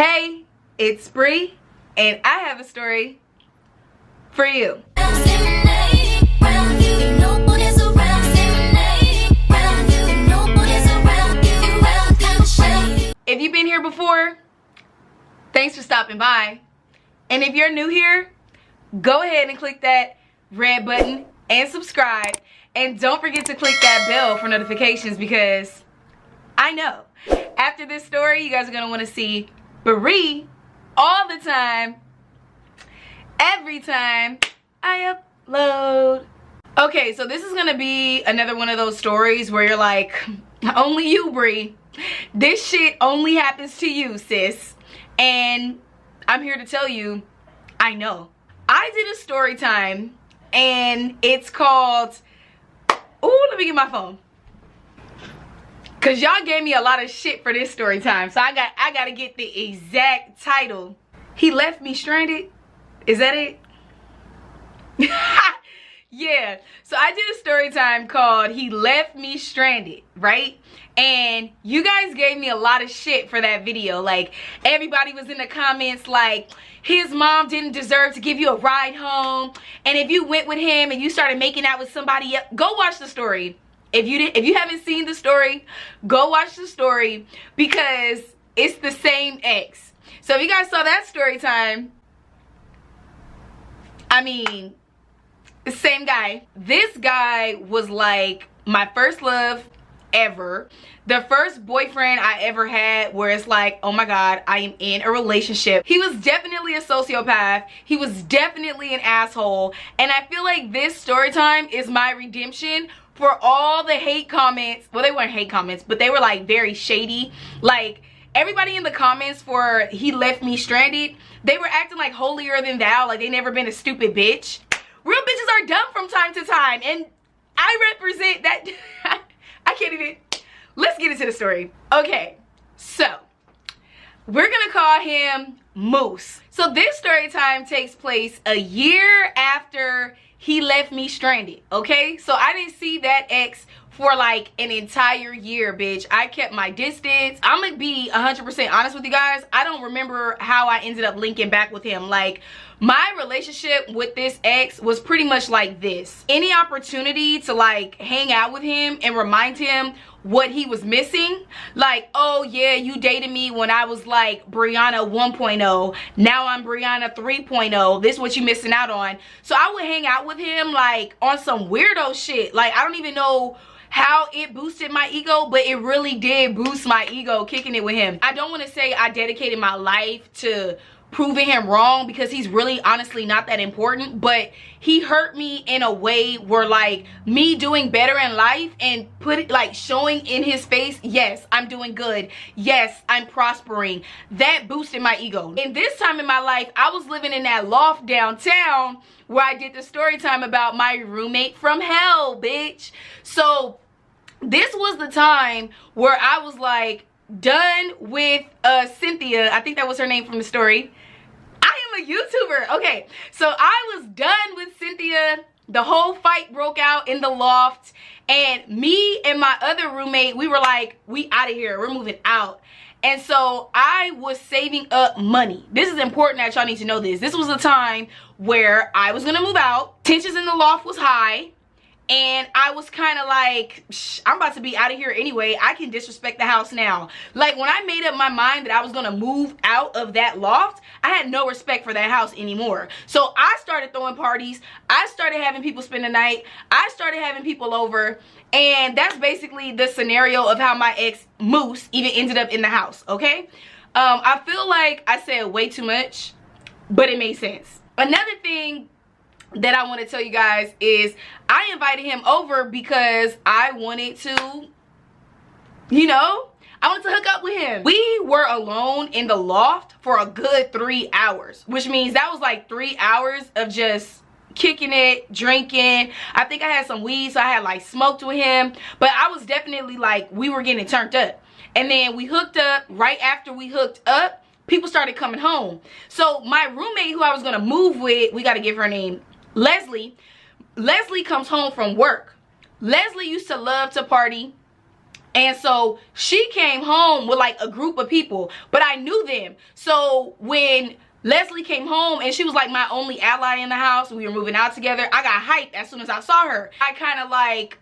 Hey, it's Bree, and I have a story for you. If you've been here before, thanks for stopping by. And if you're new here, go ahead and click that red button and subscribe. And don't forget to click that bell for notifications, because I know after this story, you guys are going to want to see Bree all the time, every time I upload. Okay, so this is going to be another one of those stories where you're like, only you, Bree. This shit only happens to you, sis. And I'm here to tell you, I know. I did a story time, and it's called, ooh, let me get my phone. Cause y'all gave me a lot of shit for this story time. So I gotta get the exact title. He left me stranded. Is that it? Yeah. So I did a story time called He Left Me Stranded, right? And you guys gave me a lot of shit for that video. Like, everybody was in the comments like, his mom didn't deserve to give you a ride home. And if you went with him and you started making out with somebody else, go watch the story. If you haven't seen the story, go watch the story, because it's the same ex. So if you guys saw that story time, I mean, the same guy. This guy was like my first love ever. The first boyfriend I ever had where it's like, oh my god, I am in a relationship. He was definitely a sociopath. He was definitely an asshole. And I feel like this story time is my redemption for all the hate comments. Well, they weren't hate comments, but they were like very shady. Like, everybody in the comments for He Left Me Stranded, they were acting like holier than thou, like they never been a stupid bitch. Real bitches are dumb from time to time, and I represent that. I can't even. Let's get into the story. Okay, so we're gonna call him Moose. So this story time takes place a year after he left me stranded, okay? So I didn't see that ex for like an entire year, bitch. I kept my distance. I'm gonna be 100% honest with you guys. I don't remember how I ended up linking back with him. Like, my relationship with this ex was pretty much like this. Any opportunity to like hang out with him and remind him what he was missing, like, oh yeah, you dated me when I was like Brianna 1.0, now I'm Brianna 3.0, this is what you missing out on. So I would hang out with him like on some weirdo shit. Like, I don't even know how it boosted my ego, but it really did boost my ego kicking it with him. I don't want to say I dedicated my life to proving him wrong, because he's really honestly not that important, but he hurt me in a way where like me doing better in life and showing in his face, yes, I'm doing good, yes, I'm prospering, that boosted my ego. And this time in my life, I was living in that loft downtown where I did the story time about my roommate from hell, bitch. So this was the time where I was like done with Cynthia. I think that was her name from the story. I am a YouTuber. Okay, so I was done with Cynthia. The whole fight broke out in the loft, and me and my other roommate, we were like, we out of here, we're moving out. And so I was saving up money. This is important that y'all need to know this. This was a time where I was gonna move out. Tensions in the loft was high. And I was kind of like, I'm about to be out of here anyway. I can disrespect the house now. Like, when I made up my mind that I was going to move out of that loft, I had no respect for that house anymore. So I started throwing parties. I started having people spend the night. I started having people over. And that's basically the scenario of how my ex, Moose, even ended up in the house, okay? I feel like I said way too much, but it made sense. Another thing that I want to tell you guys is I invited him over because I wanted to, you know, I wanted to hook up with him. We were alone in the loft for a good 3 hours, which means that was like 3 hours of just kicking it, drinking. I think I had some weed, so I had like smoked with him, but I was definitely like, we were getting turned up. And then we hooked up. Right after we hooked up, people started coming home. So my roommate who I was gonna move with, we gotta give her a name, Leslie. Leslie comes home from work. Leslie used to love to party And so she came home with like a group of people, but I knew them. So when Leslie came home and she was like my only ally in the house, we were moving out together, I got hyped as soon as I saw her. I kind of like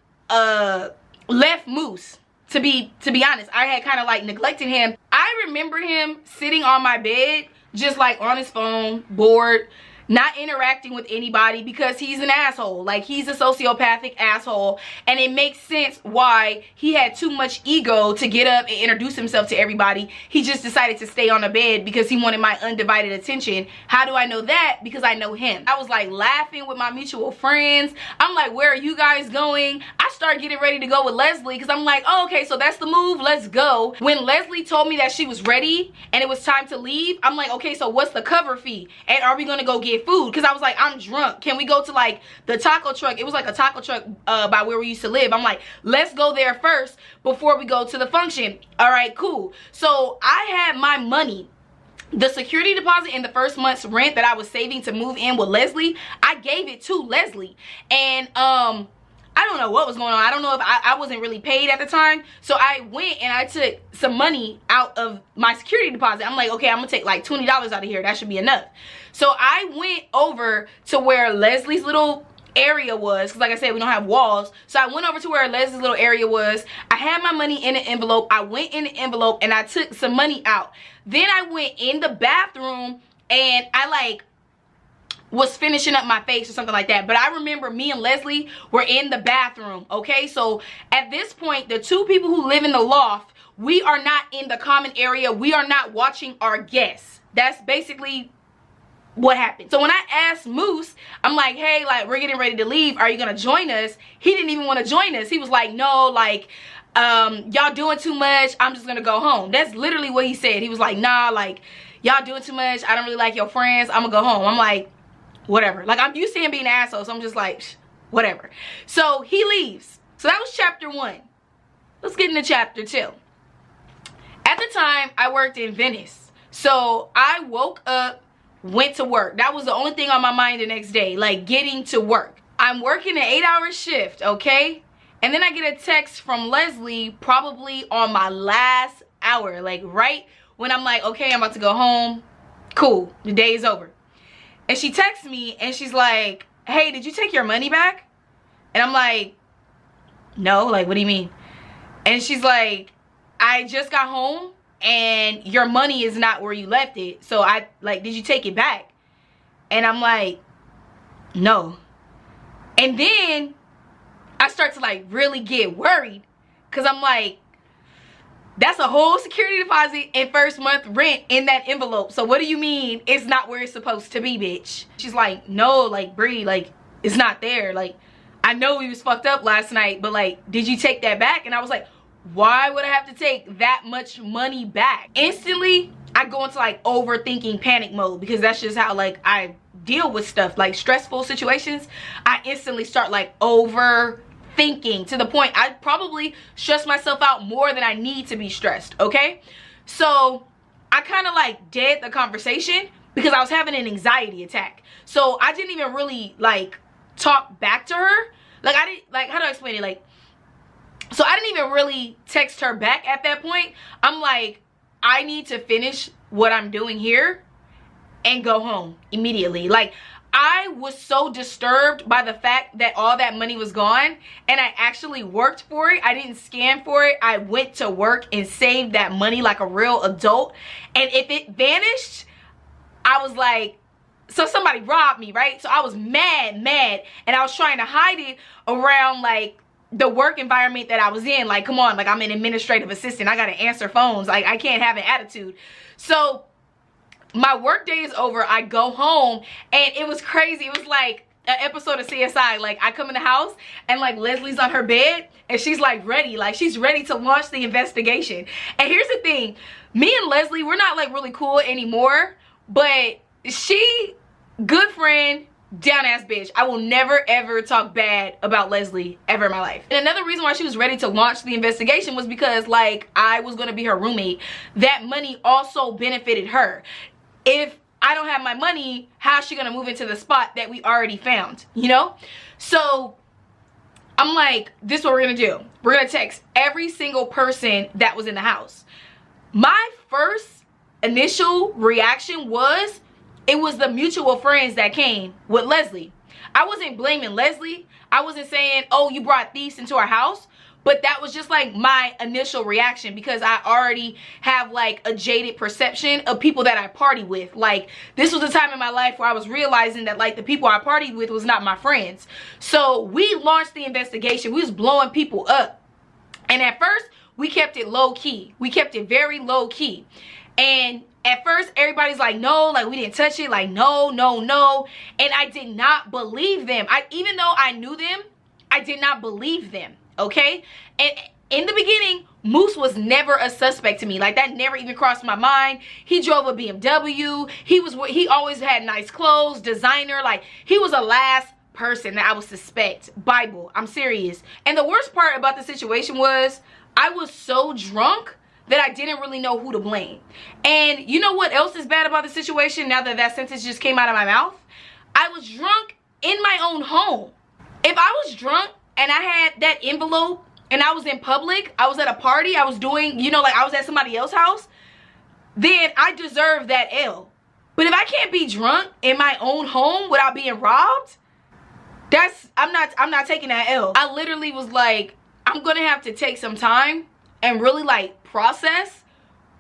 left Moose. To be honest, I had kind of like neglected him. I remember him sitting on my bed, just like on his phone, bored, not interacting with anybody because he's an asshole. Like, he's a sociopathic asshole, and it makes sense why he had too much ego to get up and introduce himself to everybody. He just decided to stay on the bed because he wanted my undivided attention. How do I know that? Because I know him. I was like laughing with my mutual friends. I'm like, where are you guys going? I started getting ready to go with Leslie because I'm like, oh, okay, so that's the move, let's go. When Leslie told me that she was ready and it was time to leave, I'm like, okay, so what's the cover fee? And are we gonna go get food? Because I was like, I'm drunk. Can we go to like the taco truck? It was like a taco truck by where we used to live. I'm like, let's go there first before we go to the function. All right, cool. So I had my money, the security deposit and the first month's rent that I was saving to move in with Leslie, I gave it to Leslie. And I don't know what was going on. I don't know if I wasn't really paid at the time. So I went and I took some money out of my security deposit. I'm like, okay, I'm gonna take like $20 out of here. That should be enough. So I went over to where Leslie's little area was, because like I said, we don't have walls. So I went over to where Leslie's little area was. I had my money in an envelope. I went in the envelope and I took some money out. Then I went in the bathroom and I like was finishing up my face or something like that. But I remember me and Leslie were in the bathroom, okay? So at this point, the two people who live in the loft, we are not in the common area. We are not watching our guests. That's basically what happened. So when I asked Moose, I'm like, hey, like, we're getting ready to leave. Are you gonna join us? He didn't even want to join us. He was like, no, like, y'all doing too much. I'm just gonna go home. That's literally what he said. He was like, nah, like, y'all doing too much. I don't really like your friends. I'm gonna go home. I'm like, whatever. Like, I'm used to him being an asshole, so I'm just like, whatever. So he leaves. So that was chapter 1. Let's get into chapter 2. At the time, I worked in Venice. So I woke up, went to work. That was the only thing on my mind the next day, like getting to work. I'm working an 8-hour shift, okay? And then I get a text from Leslie probably on my last hour, like right when I'm like, okay, I'm about to go home. Cool, the day is over. And she texts me and she's like, hey, did you take your money back? And I'm like, no, like, what do you mean? And she's like, I just got home and your money is not where you left it. So I, like, did you take it back? And I'm like, no. And then I start to like really get worried because I'm like, that's a whole security deposit and first month rent in that envelope. So what do you mean it's not where it's supposed to be, bitch? She's like, no, like, Bree, like, it's not there. Like, I know we was fucked up last night, but like, did you take that back? And I was like, why would I have to take that much money back? Instantly, I go into like overthinking panic mode because that's just how like I deal with stuff. Like stressful situations, I instantly start like overthinking to the point I probably stress myself out more than I need to be stressed, okay? So I kind of like dead the conversation because I was having an anxiety attack. So I didn't even really like talk back to her. Like I didn't, like, how do I explain it? Like, so I didn't even really text her back at that point. I'm like, I need to finish what I'm doing here and go home immediately. Like, I was so disturbed by the fact that all that money was gone and I actually worked for it. I didn't scam for it. I went to work and saved that money like a real adult. And if it vanished, I was like, so somebody robbed me, right? So I was mad. And I was trying to hide it around like the work environment that I was in. Like, come on, like, I'm an administrative assistant. I got to answer phones. Like, I can't have an attitude. So my work day is over. I go home and it was crazy. It was like an episode of CSI. Like, I come in the house and like Leslie's on her bed and she's like ready. Like, she's ready to launch the investigation. And here's the thing. Me and Leslie, we're not like really cool anymore, but she, good friend, down ass bitch. I will never ever talk bad about Leslie ever in my life. And another reason why she was ready to launch the investigation was because like I was gonna be her roommate. That money also benefited her. If I don't have my money, how's she gonna move into the spot that we already found, you know? So I'm like, this is what we're gonna do. We're gonna text every single person that was in the house. My first initial reaction was, it was the mutual friends that came with Leslie. I wasn't blaming Leslie. I wasn't saying, oh, you brought thieves into our house. But that was just like my initial reaction, because I already have like a jaded perception of people that I party with. Like, this was a time in my life where I was realizing that like the people I partied with was not my friends. So we launched the investigation. We was blowing people up. And at first, we kept it low key. We kept it very low key. And at first, everybody's like, no, like we didn't touch it. Like, no, no, no. And I did not believe them. Even though I knew them, I did not believe them. Okay, and in the beginning, Moose was never a suspect to me. Like, that never even crossed my mind. He drove a BMW. He always had nice clothes, designer. Like, he was the last person that I would suspect. Bible, I'm serious. And the worst part about the situation was, I was so drunk that I didn't really know who to blame. And you know what else is bad about the situation, now that that sentence just came out of my mouth? I was drunk in my own home. If I was drunk and I had that envelope and I was in public, I was at a party, I was doing, you know, like I was at somebody else's house, then I deserve that L. But if I can't be drunk in my own home without being robbed, I'm not taking that L. I literally was like, I'm gonna have to take some time and really like process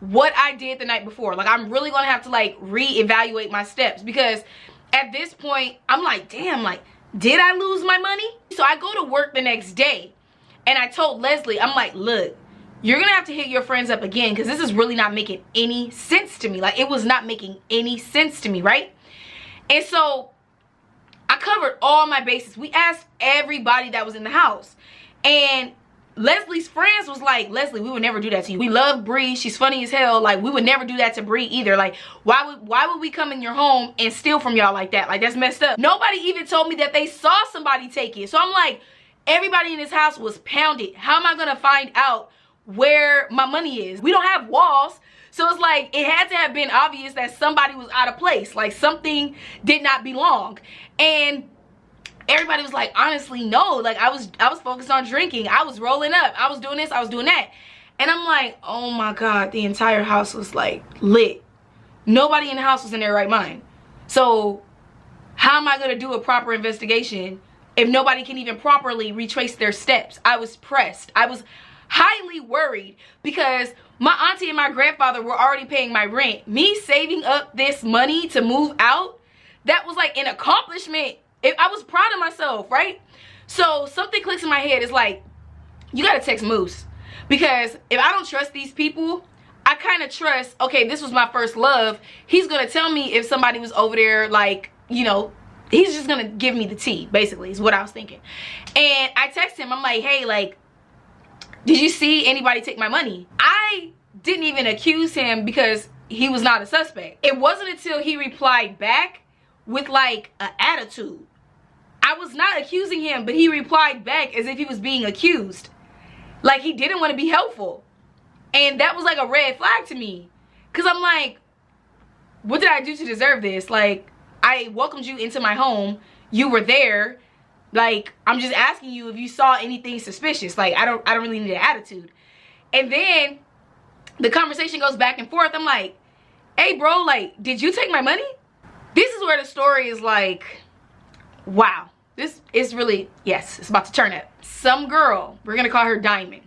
what I did the night before. Like, I'm really gonna have to like reevaluate my steps, because at this point I'm like, damn, like, did I lose my money? So I go to work the next day and I told Leslie, I'm like, look, you're gonna have to hit your friends up again, because this is really not making any sense to me. Like, it was not making any sense to me, right? And so I covered all my bases. We asked everybody that was in the house, and Leslie's friends was like, Leslie, we would never do that to you. We love Bree. She's funny as hell. Like, we would never do that to Bree either. Like, why would we come in your home and steal from y'all like that? Like, that's messed up. Nobody even told me that they saw somebody take it. So I'm like, everybody in this house was pounded. How am I going to find out where my money is? We don't have walls. So it's like, it had to have been obvious that somebody was out of place. Like, something did not belong. And everybody was like, honestly, no. Like, I was focused on drinking. I was rolling up. I was doing this. I was doing that. And I'm like, oh my God, the entire house was like lit. Nobody in the house was in their right mind. So how am I going to do a proper investigation if nobody can even properly retrace their steps? I was pressed. I was highly worried, because my auntie and my grandfather were already paying my rent. Me saving up this money to move out, that was like an accomplishment. I was proud of myself, right? So something clicks in my head. It's like, you gotta text Moose, because if I don't trust these people, I kind of trust, okay, this was my first love. He's gonna tell me if somebody was over there, like, you know, he's just gonna give me the tea, basically, is what I was thinking. And I text him, I'm like, hey, like, did you see anybody take my money? I didn't even accuse him because he was not a suspect. It wasn't until he replied back with like an attitude. I was not accusing him, but he replied back as if he was being accused. Like, he didn't want to be helpful. And that was like a red flag to me. Because I'm like, what did I do to deserve this? Like, I welcomed you into my home. You were there. Like, I'm just asking you if you saw anything suspicious. Like, I don't really need an attitude. And then the conversation goes back and forth. I'm like, hey, bro, like, did you take my money? This is where the story is like, wow. This is really, yes, it's about to turn up. Some girl, we're going to call her Diamond.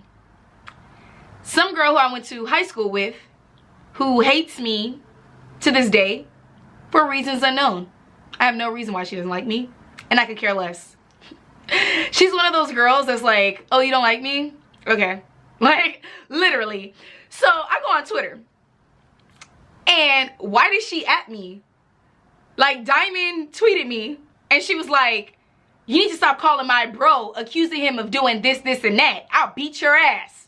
Some girl who I went to high school with, who hates me to this day for reasons unknown. I have no reason why she doesn't like me, and I could care less. She's one of those girls that's like, oh, you don't like me? Okay. Like, literally. So I go on Twitter, and why did she at me? Like, Diamond tweeted me, and she was like, you need to stop calling my bro, accusing him of doing this, this, and that. I'll beat your ass.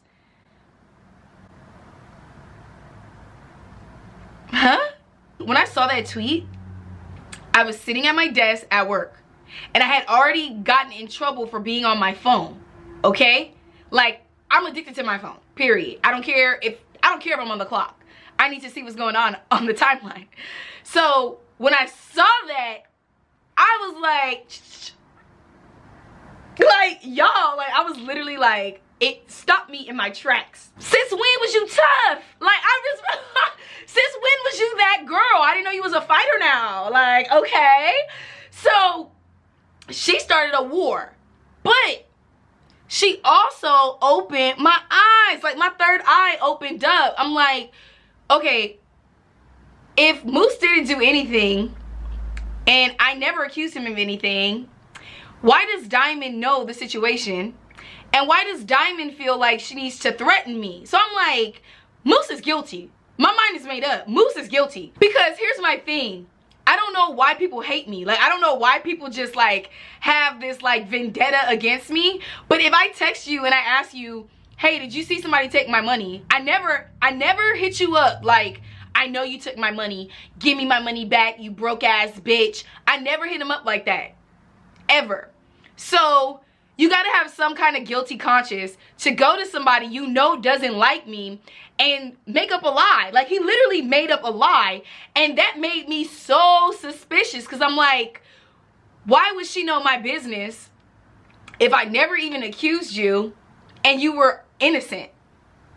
Huh? When I saw that tweet, I was sitting at my desk at work, and I had already gotten in trouble for being on my phone. Okay? Like, I'm addicted to my phone, period. I don't care if I'm on the clock. I need to see what's going on the timeline. So when I saw that, I was like, Like, y'all, like, I was literally like, it stopped me in my tracks. Since when was you tough? Like, I just, since when was you that girl? I didn't know you was a fighter now. Like, okay. So, she started a war. But, she also opened my eyes. Like, my third eye opened up. I'm like, okay, if Moose didn't do anything, and I never accused him of anything, why does Diamond know the situation? And why does Diamond feel like she needs to threaten me? So I'm like, Moose is guilty. My mind is made up. Moose is guilty. Because here's my thing. I don't know why people hate me. Like, I don't know why people just like have this like vendetta against me. But if I text you and I ask you, hey, did you see somebody take my money? I never hit you up like, I know you took my money. Give me my money back, you broke ass bitch. I never hit him up like that. Ever. So you gotta have some kind of guilty conscience to go to somebody you know doesn't like me and make up a lie. Like, he literally made up a lie, and that made me so suspicious, because I'm like, why would she know my business if I never even accused you and you were innocent?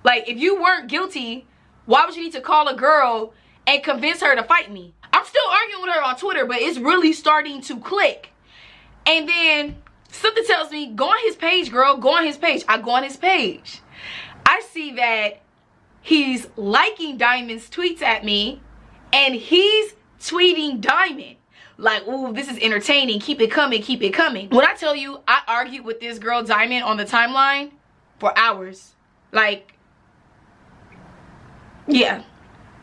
Like, if you weren't guilty, why would you need to call a girl and convince her to fight me? I'm still arguing with her on Twitter, but it's really starting to click. And then something tells me, go on his page, girl. Go on his page. I go on his page. I see that he's liking Diamond's tweets at me, and he's tweeting Diamond. Like, ooh, this is entertaining. Keep it coming. Keep it coming. When I tell you, I argued with this girl, Diamond, on the timeline for hours. Like, yeah.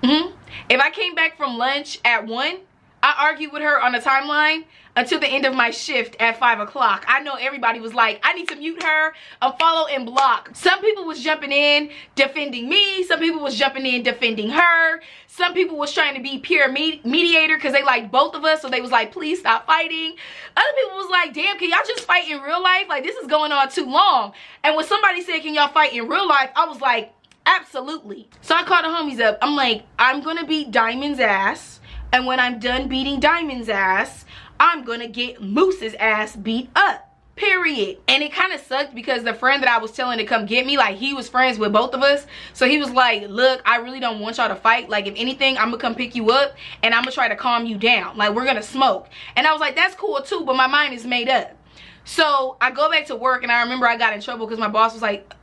If I came back from lunch at 1, I argued with her on the timeline until the end of my shift at 5 o'clock. I know everybody was like, I need to mute her, unfollow and block. Some people was jumping in defending me. Some people was jumping in defending her. Some people was trying to be peer mediator because they liked both of us. So they was like, please stop fighting. Other people was like, damn, can y'all just fight in real life? Like, this is going on too long. And when somebody said, can y'all fight in real life? I was like, absolutely. So I called the homies up. I'm like, I'm gonna beat Diamond's ass. And when I'm done beating Diamond's ass, I'm gonna get Moose's ass beat up. Period. And it kind of sucked because the friend that I was telling to come get me, like, he was friends with both of us. So he was like, look, I really don't want y'all to fight. Like, if anything, I'm gonna come pick you up and I'm gonna try to calm you down. Like, we're gonna smoke. And I was like, that's cool too, but my mind is made up. So I go back to work, and I remember I got in trouble because my boss was like,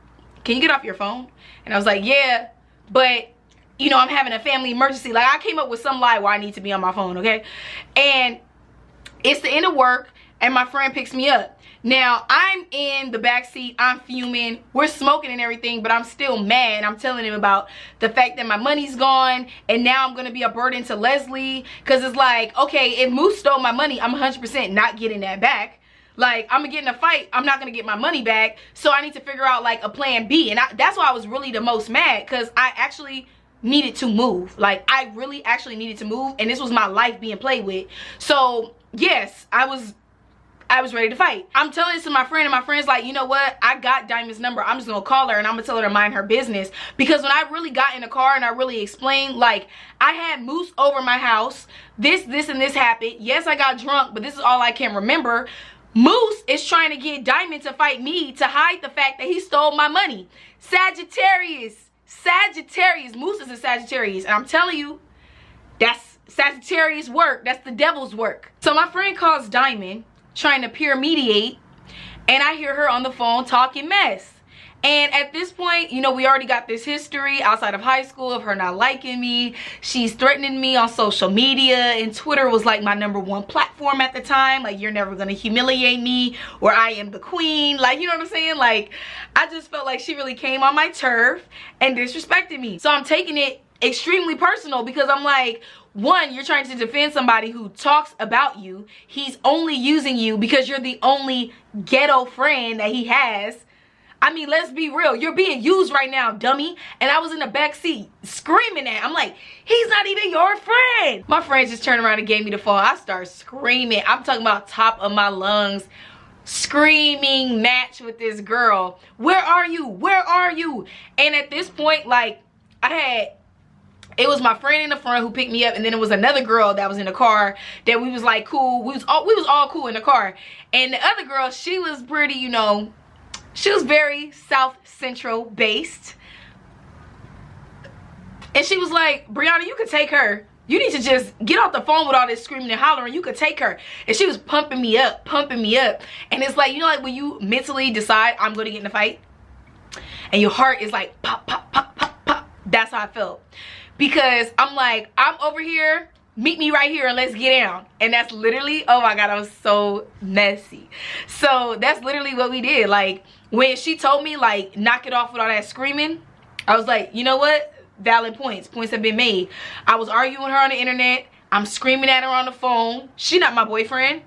can you get off your phone? And I was like, yeah, but you know, I'm having a family emergency. Like, I came up with some lie why I need to be on my phone, okay? And it's the end of work, and my friend picks me up. Now, I'm in the back seat. I'm fuming. We're smoking and everything, but I'm still mad. I'm telling him about the fact that my money's gone, and now I'm going to be a burden to Leslie. Because it's like, okay, if Moose stole my money, I'm 100% not getting that back. Like, I'm gonna get in a fight, I'm not gonna get my money back. So I need to figure out, like, a plan B. And that's why I was really the most mad, because I actually needed to move. Like, I really actually needed to move, and this was my life being played with. So yes, I was ready to fight. I'm telling this to my friend, and my friend's like, you know what, I got Diamond's number. I'm just gonna call her and I'm gonna tell her to mind her business. Because when I really got in the car and I really explained, like, I had Moose over my house, this and this happened. Yes, I got drunk, but this is all I can remember. Moose is trying to get Diamond to fight me to hide the fact that he stole my money. Sagittarius. Moose is a Sagittarius, and I'm telling you, that's Sagittarius work. That's the devil's work. So my friend calls Diamond, trying to peer mediate, and I hear her on the phone talking mess. And at this point, you know, we already got this history outside of high school of her not liking me. She's threatening me on social media, and Twitter was like my #1 platform at the time. Like, you're never gonna humiliate me, or I am the queen. Like, you know what I'm saying? Like, I just felt like she really came on my turf and disrespected me. So I'm taking it extremely personal, because I'm like, one, you're trying to defend somebody who talks about you. He's only using you because you're the only ghetto friend that he has. I mean, let's be real. You're being used right now, dummy. And I was in the back seat screaming at him. I'm like, he's not even your friend. My friend just turned around and gave me the phone. I start screaming. I'm talking about top of my lungs. Screaming match with this girl. Where are you? Where are you? And at this point, like, I had It was my friend in the front who picked me up, and then it was another girl that was in the car that we was like cool. We was all cool in the car. And the other girl, she was pretty, you know, she was very South Central based. And she was like, Brianna, you could take her. You need to just get off the phone with all this screaming and hollering. You could take her. And she was pumping me up, pumping me up. And it's like, you know, like when you mentally decide I'm going to get in a fight and your heart is like pop, pop, pop, pop, pop. That's how I felt. Because I'm like, I'm over here. Meet me right here and let's get down. And that's literally, oh my God, I was so messy. So that's literally what we did. Like when she told me like, knock it off with all that screaming, I was like, you know what? Valid points have been made. I was arguing with her on the internet. I'm screaming at her on the phone. She not my boyfriend.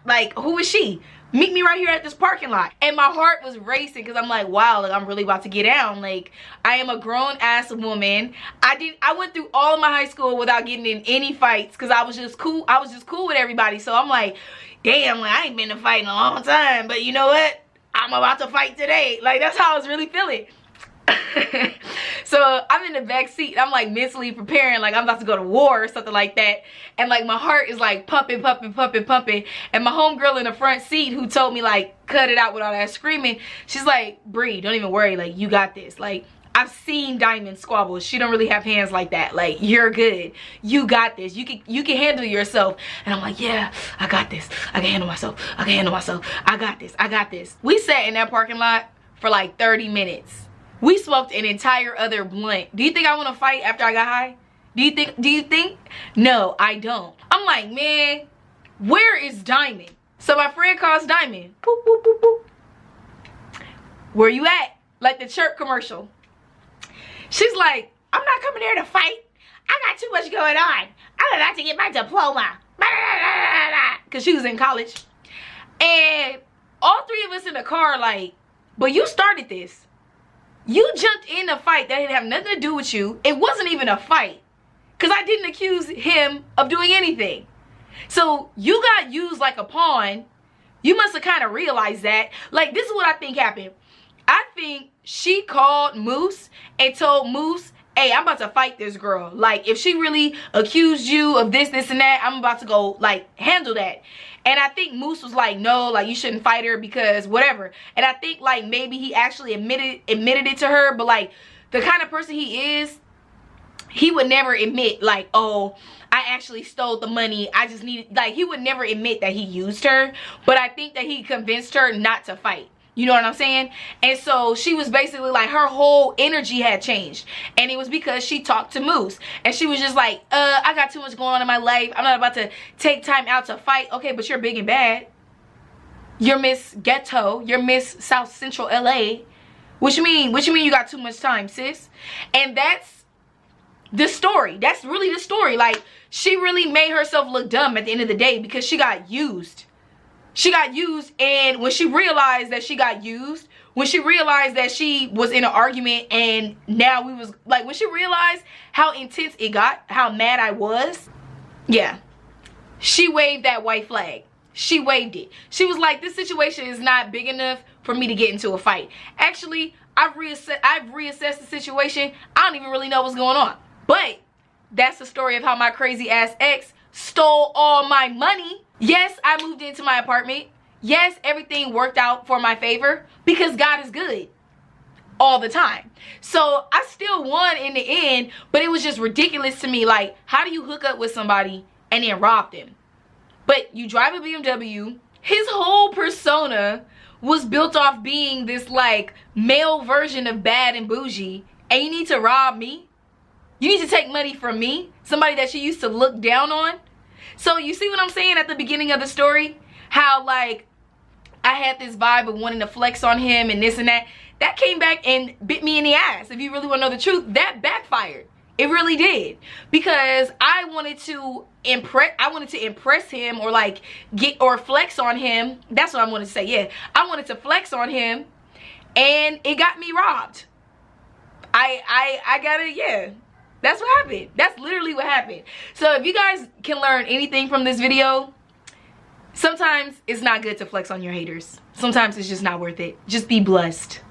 Like, who is she? Meet me right here at this parking lot. And my heart was racing because I'm like, wow, like I'm really about to get down. Like, I am a grown ass woman. I went through all of my high school without getting in any fights because I was just cool. I was just cool with everybody. So I'm like, damn, like I ain't been in a fight in a long time. But you know what? I'm about to fight today. Like, that's how I was really feeling. So I'm in the back seat. I'm like mentally preparing like I'm about to go to war or something like that. And like my heart is like pumping, pumping, pumping, pumping. And my homegirl in the front seat who told me like cut it out with all that screaming, she's like, Bree, don't even worry. Like, you got this. Like, I've seen Diamond squabble. She don't really have hands like that. Like, you're good. You got this. You can handle yourself. And I'm like, yeah, I got this. I can handle myself. I can handle myself. I got this. I got this. We sat in that parking lot for like 30 minutes. We smoked an entire other blunt. Do you think I want to fight after I got high? Do you think? No, I don't. I'm like, man, where is Diamond? So my friend calls Diamond. Boop, boop, boop, boop. Where you at? Like the chirp commercial. She's like, I'm not coming here to fight. I got too much going on. I'm about to get my diploma. Because she was in college. And all three of us in the car like, but you started this. You jumped in a fight that didn't have nothing to do with you. It wasn't even a fight. Because I didn't accuse him of doing anything. So you got used like a pawn. You must have kind of realized that. Like, this is what I think happened. I think she called Moose and told Moose, hey, I'm about to fight this girl. Like, if she really accused you of this, this, and that, I'm about to go, like, handle that. And I think Moose was like, no, like, you shouldn't fight her because whatever. And I think, like, maybe he actually admitted it to her. But, like, the kind of person he is, he would never admit, like, oh, I actually stole the money. I just needed, like, he would never admit that he used her. But I think that he convinced her not to fight. You know what I'm saying? And so she was basically like, her whole energy had changed. And it was because she talked to Moose. And she was just like, I got too much going on in my life. I'm not about to take time out to fight. Okay, but you're big and bad. You're Miss Ghetto. You're Miss South Central LA. What you mean? What you mean you got too much time, sis? And that's the story. That's really the story. Like, she really made herself look dumb at the end of the day because she got used. She got used, and when she realized that she got used, when she realized that she was in an argument and now we was, like, when she realized how intense it got, how mad I was, yeah, she waved that white flag. She waved it. She was like, this situation is not big enough for me to get into a fight. Actually, I've reassessed the situation. I don't even really know what's going on. But that's the story of how my crazy ass ex stole all my money. Yes, I moved into my apartment. Yes, everything worked out for my favor because God is good all the time. So I still won in the end, but it was just ridiculous to me. Like, how do you hook up with somebody and then rob them? But you drive a BMW. His whole persona was built off being this like male version of bad and bougie, and you need to rob me? You need to take money from me, somebody that you used to look down on? So you see what I'm saying at the beginning of the story? How like I had this vibe of wanting to flex on him and this and that. That came back and bit me in the ass. If you really want to know the truth, that backfired. It really did. Because I wanted to impress him or like flex on him. That's what I wanted to say. Yeah. I wanted to flex on him and it got me robbed. I gotta, yeah. That's what happened. That's literally what happened. So if you guys can learn anything from this video, sometimes it's not good to flex on your haters. Sometimes it's just not worth it. Just be blessed.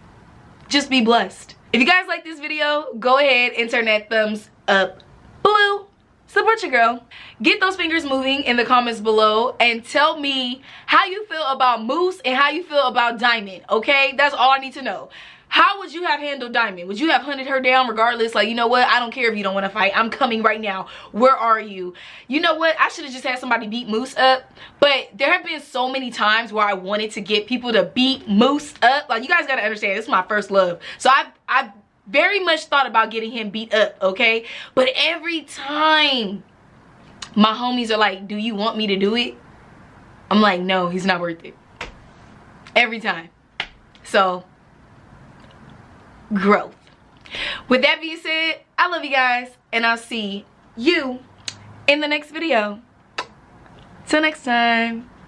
Just be blessed. If you guys like this video, go ahead and turn that thumbs up Blue, support your girl. Get those fingers moving in the comments below and tell me how you feel about Moose and how you feel about Diamond, okay? That's all I need to know. How would you have handled Diamond? Would you have hunted her down regardless? Like, you know what? I don't care if you don't want to fight. I'm coming right now. Where are you? You know what? I should have just had somebody beat Moose up. But there have been so many times where I wanted to get people to beat Moose up. Like, you guys got to understand, this is my first love. So I've very much thought about getting him beat up, okay? But every time my homies are like, do you want me to do it? I'm like, no, he's not worth it. Every time. So, growth. With that being said, I love you guys, and I'll see you in the next video. Till next time.